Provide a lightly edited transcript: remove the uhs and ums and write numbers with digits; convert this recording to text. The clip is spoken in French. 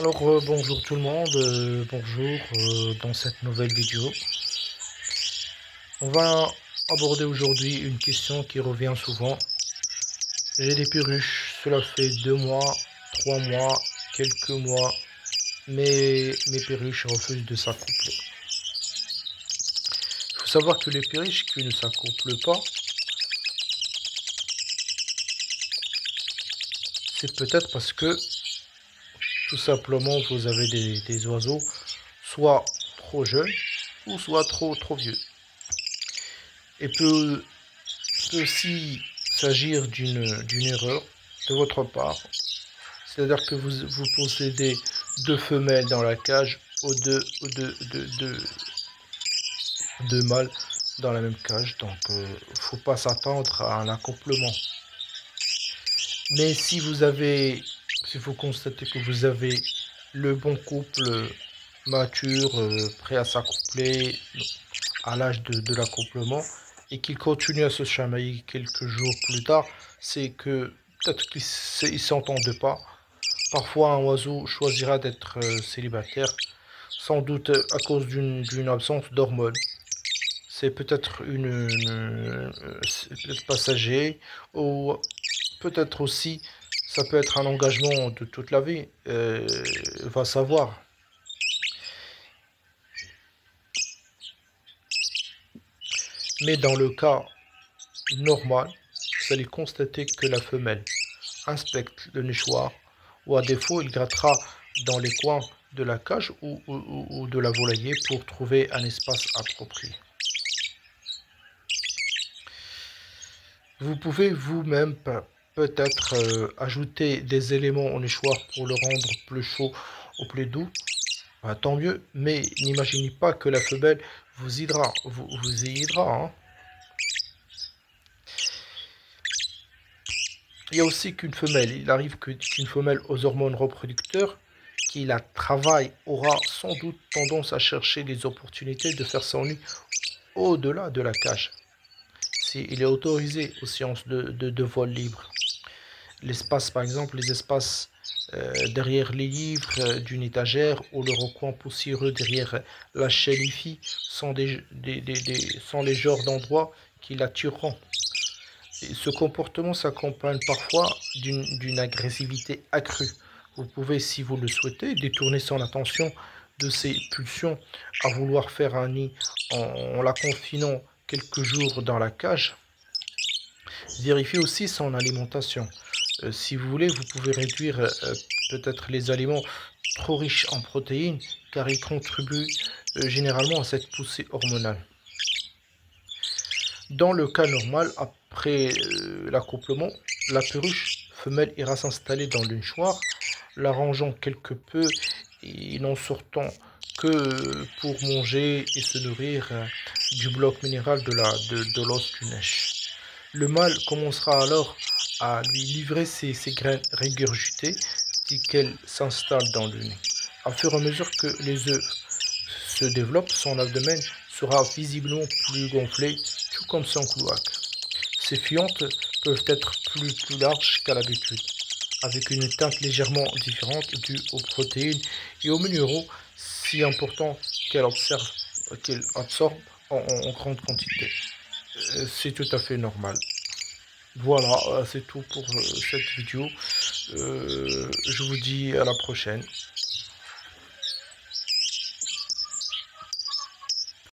Bonjour tout le monde, bonjour dans cette nouvelle vidéo. On va aborder aujourd'hui une question qui revient souvent. J'ai des perruches, cela fait 2 mois, 3 mois, quelques mois, mais mes perruches refusent de s'accoupler. Il faut savoir que les perruches qui ne s'accouplent pas, c'est peut-être parce que tout simplement vous avez des oiseaux soit trop jeunes ou soit trop vieux. Et peut aussi s'agir d'une erreur de votre part. C'est-à-dire que vous possédez deux femelles dans la cage ou deux mâles dans la même cage. Donc, faut pas s'attendre à un accouplement. Mais si vous constatez que vous avez le bon couple mature, prêt à s'accoupler à l'âge de l'accouplement, et qu'il continue à se chamailler quelques jours plus tard, c'est que peut-être qu'ils ne s'entendent pas. Parfois, un oiseau choisira d'être célibataire, sans doute à cause d'une absence d'hormones. C'est peut-être c'est peut-être passager, ou peut-être aussi, ça peut être un engagement de toute la vie. Va savoir. Mais dans le cas normal, vous allez constater que la femelle inspecte le nichoir, ou à défaut, il grattera dans les coins de la cage ou de la volailler pour trouver un espace approprié. Vous pouvez vous-même peut-être ajouter des éléments au nichoir pour le rendre plus chaud ou plus doux. Bah, tant mieux, mais n'imaginez pas que la femelle vous y aidera, hein. Il y a aussi il arrive qu'une femelle aux hormones reproducteurs qui la travaille aura sans doute tendance à chercher des opportunités de faire son nid au-delà de la cage. Il est autorisé aux séances de vol libre. L'espace, par exemple, les espaces derrière les livres d'une étagère ou le recoin poussiéreux derrière la chalifie sont les genres d'endroits qui l'attireront. Et ce comportement s'accompagne parfois d'une agressivité accrue. Vous pouvez, si vous le souhaitez, détourner son attention de ses pulsions à vouloir faire un nid en la confinant quelques jours dans la cage. Vérifiez aussi son alimentation. Si vous voulez, vous pouvez réduire peut-être les aliments trop riches en protéines, car ils contribuent généralement à cette poussée hormonale. Dans le cas normal, après l'accouplement, la perruche femelle ira s'installer dans le nichoir, l'arrangeant quelque peu et n'en sortant que pour manger et se nourrir du bloc minéral de l'os du neige. Le mâle commencera alors à lui livrer ses graines régurgitées dès qu'elles s'installent dans le nid. À fur et à mesure que les œufs se développent, son abdomen sera visiblement plus gonflé, tout comme son cloaque. Ces fientes peuvent être plus larges qu'à l'habitude, avec une teinte légèrement différente due aux protéines et aux minéraux si importants qu'elle absorbe en grande quantité. C'est tout à fait normal. Voilà, c'est tout pour cette vidéo. Je vous dis à la prochaine.